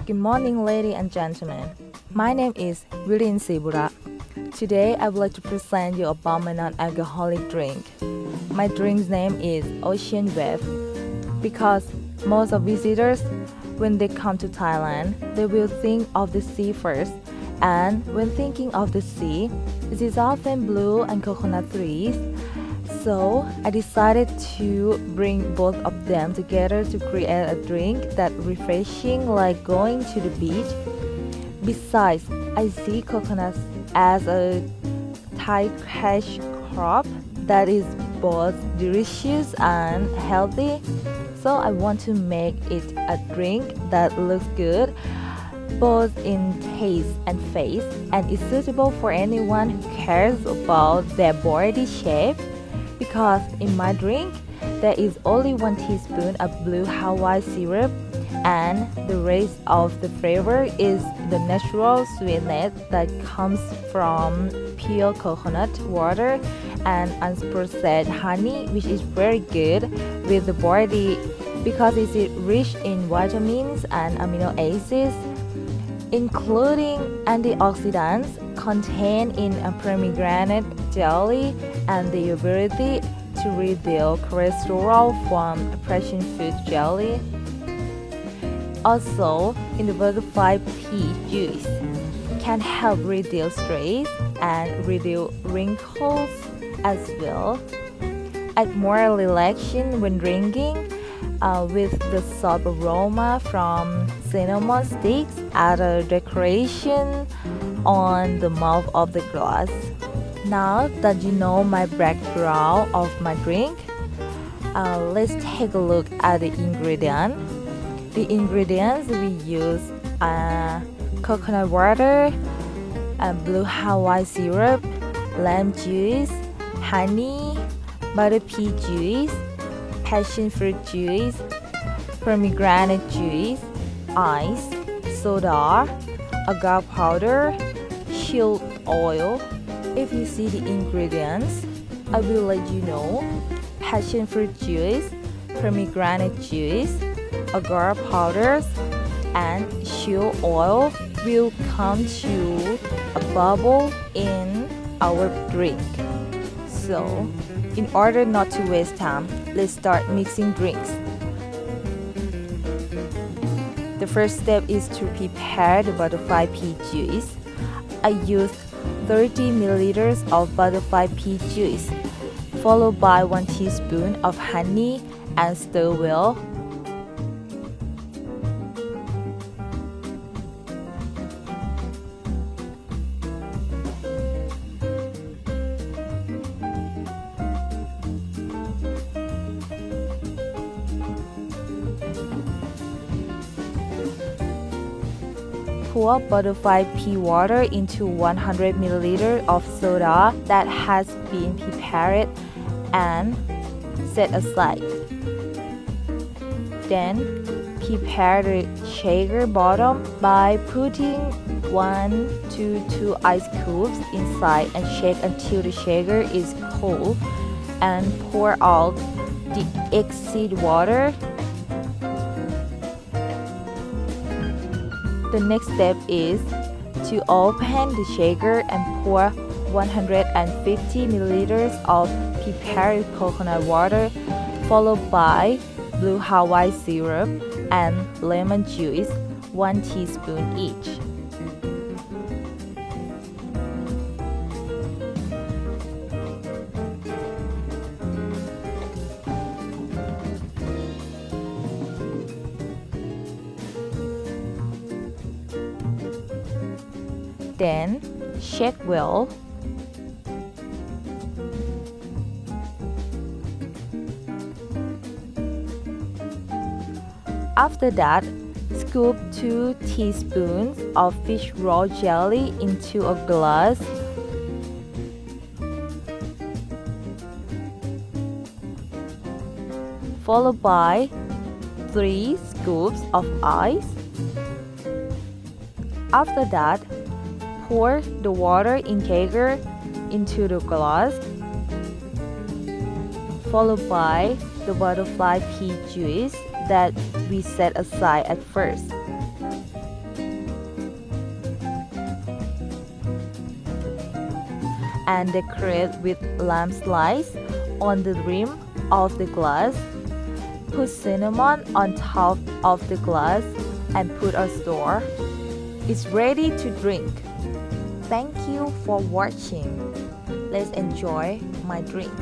Good morning, ladies and gentlemen. My name is WIRIN SRIBURAH. Today, I would like to present you about my non-alcoholic drink. My drink's name is Ocean Wave because most of visitors, when they come to Thailand, they will think of the sea first. And when thinking of the sea, it is often blue and coconut trees. So I decided to bring both of them together to create a drink that's refreshing like going to the beach. Besides, I see coconuts as a Thai cash crop that is both delicious and healthy. So I want to make it a drink that looks good both in taste and face and is suitable for anyone who cares about their body shape. Because in my drink, there is only 1 teaspoon of blue Hawaii syrup and the rest of the flavor is the natural sweetness that comes from pure coconut water and unprocessed honey, which is very good with the body because it is rich in vitamins and amino acids, including antioxidants contained in a pomegranate jelly and the ability to reduce cholesterol from passion fruit jelly. Also, in the butterfly pea juice can help reduce stress and reduce wrinkles as well. Add more relaxation when drinking with the soft aroma from cinnamon sticks as a decoration on the mouth of the glass. Now that you know my background of my drink, let's take a look at the ingredients. The ingredients we use are coconut water, blue Hawaii syrup, lime juice, honey, butter pea juice, passion fruit juice, pomegranate juice, ice, soda, agave powder, shea oil. If you see the ingredients, I will let you know. Passion fruit juice, pomegranate juice, agave powders, and shea oil will come to a bubble in our drink. So, in order not to waste time, let's start mixing drinks. The first step is to prepare the butterfly pea juice. I used 30 milliliters of butterfly pea juice, followed by 1 teaspoon of honey and stir well. Pour butterfly pea water into 100 ml of soda that has been prepared and set aside. Then, prepare the shaker bottom by putting 1 to 2 ice cubes inside and shake until the shaker is cold and pour out the excess water. The next step is to open the shaker and pour 150 milliliters of prepared coconut water, followed by blue Hawaii syrup and lemon juice, 1 teaspoon each. Then, shake well. After that, scoop 2 teaspoons of fish roll jelly into a glass. Followed by 3 scoops of ice. After that, pour the water in shaker into the glass, followed by the butterfly pea juice that we set aside at first. and decorate with lime slice on the rim of the glass. Put cinnamon on top of the glass and put a store. It's ready to drink. Thank you for watching. Let's enjoy my drink.